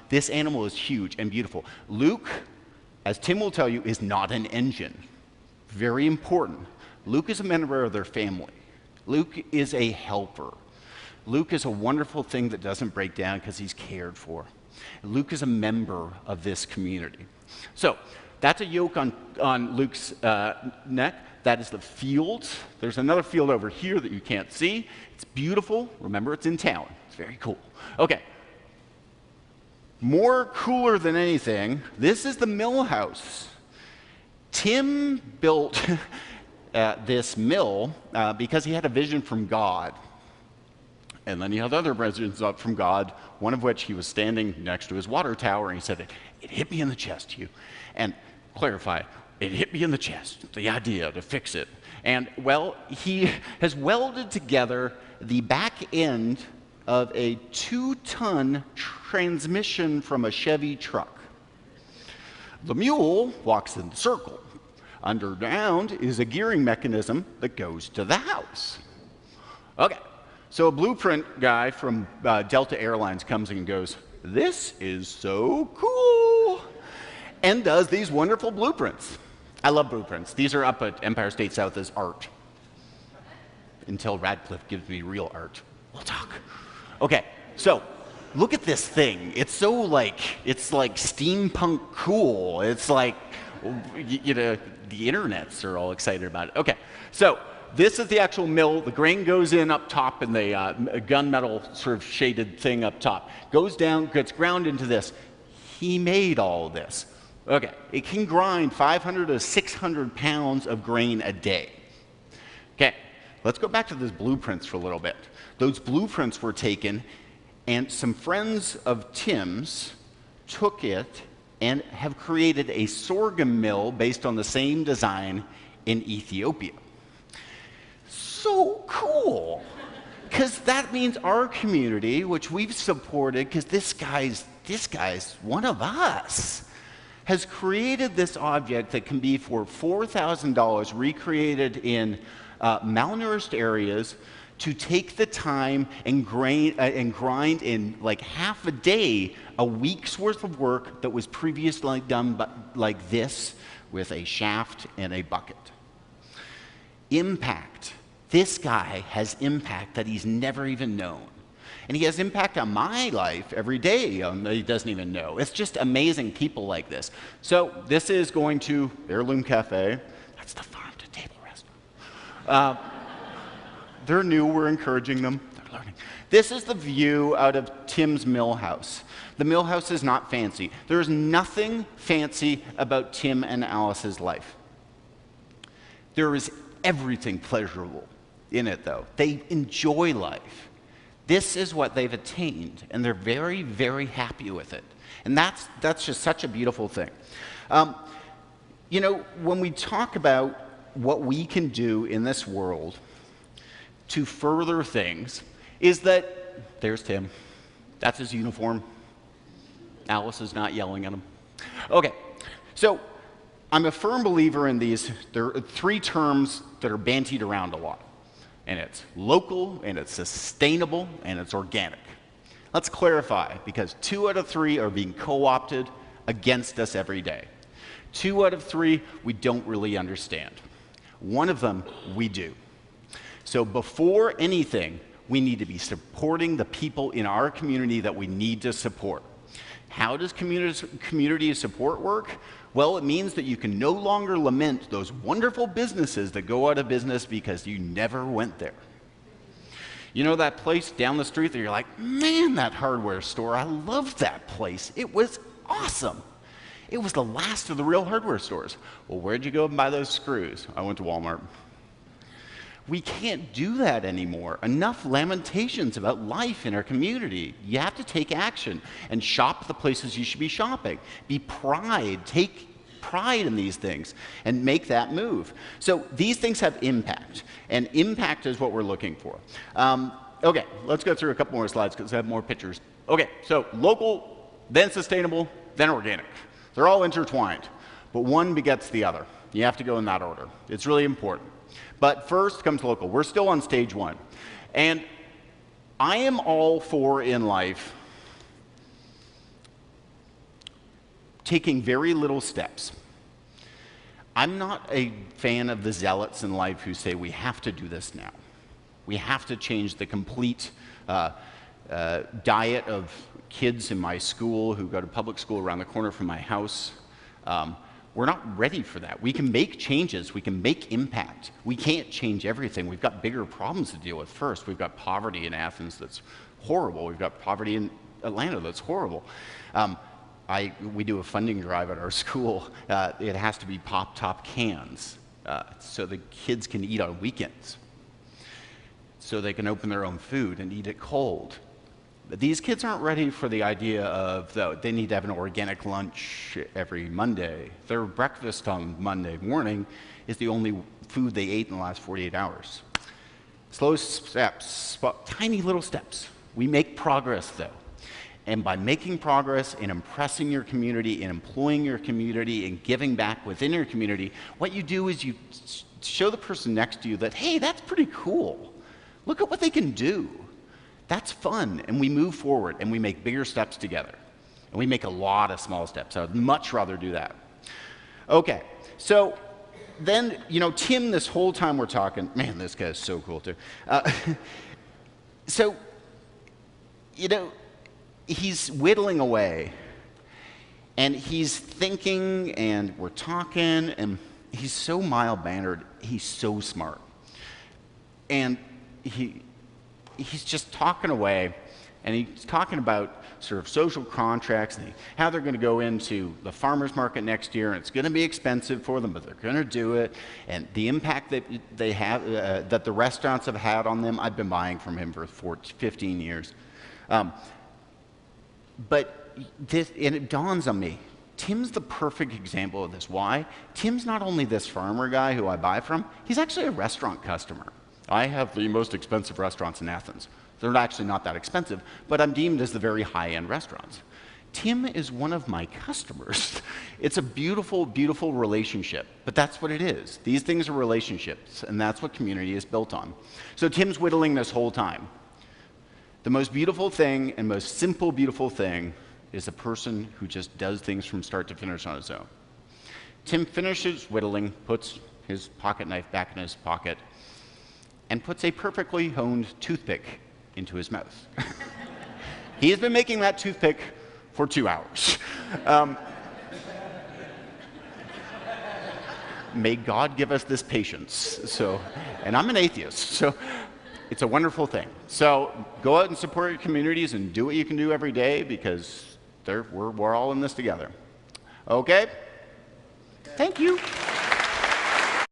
This animal is huge and beautiful. Luke, as Tim will tell you, is not an engine. Very important. Luke is a member of their family. Luke is a helper. Luke is a wonderful thing that doesn't break down because he's cared for. Luke is a member of this community. So that's a yoke on Luke's neck. That is the field. There's another field over here that you can't see. It's beautiful. Remember, it's in town. It's very cool. Okay. More cooler than anything, this is the mill house. Tim built this mill because he had a vision from God. And then he had other visions up from God, one of which he was standing next to his water tower, and he said, it hit me in the chest, Hugh. And clarify, it hit me in the chest, the idea to fix it. And, well, he has welded together the back end of a 2-ton transmission from a Chevy truck. The mule walks in the circle. Underground is a gearing mechanism that goes to the house. Okay, so a blueprint guy from Delta Airlines comes and goes, this is so cool, and does these wonderful blueprints. I love blueprints. These are up at Empire State South as art. Until Radcliffe gives me real art. We'll talk. Okay, so look at this thing. It's so it's like steampunk cool. It's like, you know, the internets are all excited about it. Okay, so this is the actual mill. The grain goes in up top in the gunmetal sort of shaded thing up top. Goes down, gets ground into this. He made all of this. Okay, it can grind 500 to 600 pounds of grain a day. Okay, let's go back to those blueprints for a little bit. Those blueprints were taken, and some friends of Tim's took it and have created a sorghum mill based on the same design in Ethiopia. So cool, because that means our community, which we've supported, because this guy's one of us, has created this object that can be for $4,000 recreated in malnourished areas to take the time and grind in like half a day a week's worth of work that was previously done like this with a shaft and a bucket. Impact. This guy has impact that he's never even known. And he has impact on my life every day that he doesn't even know. It's just amazing people like this. So this is going to Heirloom Cafe. That's the farm-to-table restaurant. They're new. We're encouraging them. They're learning. This is the view out of Tim's mill house. The mill house is not fancy. There is nothing fancy about Tim and Alice's life. There is everything pleasurable in it, though. They enjoy life. This is what they've attained, and they're very, very happy with it. And that's just such a beautiful thing. You know, when we talk about what we can do in this world to further things, is that there's Tim. That's his uniform. Alice is not yelling at him. Okay, so I'm a firm believer in these. There are 3 terms that are bandied around a lot. And it's local, and it's sustainable, and it's organic. Let's clarify, because 2 out of 3 are being co-opted against us every day. 2 out of 3 we don't really understand. 1 of them we do. So before anything, we need to be supporting the people in our community that we need to support. How does community support work? Well, it means that you can no longer lament those wonderful businesses that go out of business because you never went there. You know that place down the street that you're like, man, that hardware store, I loved that place. It was awesome. It was the last of the real hardware stores. Well, where'd you go and buy those screws? I went to Walmart. We can't do that anymore. Enough lamentations about life in our community. You have to take action and shop the places you should be shopping. Take pride in these things and make that move. So these things have impact, and impact is what we're looking for. Okay, let's go through a couple more slides because I have more pictures. Okay, so local, then sustainable, then organic. They're all intertwined, but one begets the other. You have to go in that order. It's really important. But first comes local. We're still on stage 1. And I am all for in life taking very little steps. I'm not a fan of the zealots in life who say we have to do this now. We have to change the complete diet of kids in my school who go to public school around the corner from my house. We're not ready for that. We can make changes. We can make impact. We can't change everything. We've got bigger problems to deal with first. We've got poverty in Athens that's horrible. We've got poverty in Atlanta that's horrible. We do a funding drive at our school. It has to be pop-top cans so the kids can eat on weekends, so they can open their own food and eat it cold. These kids aren't ready for the idea of they need to have an organic lunch every Monday. Their breakfast on Monday morning is the only food they ate in the last 48 hours. Slow steps, tiny little steps. We make progress, though. And by making progress and impressing your community and employing your community and giving back within your community, what you do is you show the person next to you that, hey, that's pretty cool. Look at what they can do. That's fun. And we move forward and we make bigger steps together. And we make a lot of small steps. I would much rather do that. Okay, so then, Tim, this whole time we're talking, man, this guy's so cool too. He's whittling away, and he's thinking, and we're talking, and he's so mild-mannered. He's so smart. And he's just talking away, and he's talking about sort of social contracts and how they're going to go into the farmers market next year, and it's going to be expensive for them, but they're going to do it, and the impact that they have, that the restaurants have had on them. I've been buying from him for 15 years. But it dawns on me, Tim's the perfect example of this. Why? Tim's not only this farmer guy who I buy from, he's actually a restaurant customer. I have the most expensive restaurants in Athens. They're actually not that expensive, but I'm deemed as the very high-end restaurants. Tim is one of my customers. It's a beautiful, beautiful relationship, but that's what it is. These things are relationships, and that's what community is built on. So Tim's whittling this whole time. The most beautiful thing and most simple, beautiful thing is a person who just does things from start to finish on his own. Tim finishes whittling, puts his pocket knife back in his pocket, and puts a perfectly honed toothpick into his mouth. He has been making that toothpick for 2 hours. May God give us this patience. And I'm an atheist, so it's a wonderful thing. So go out and support your communities and do what you can do every day, because we're all in this together. Okay? Thank you.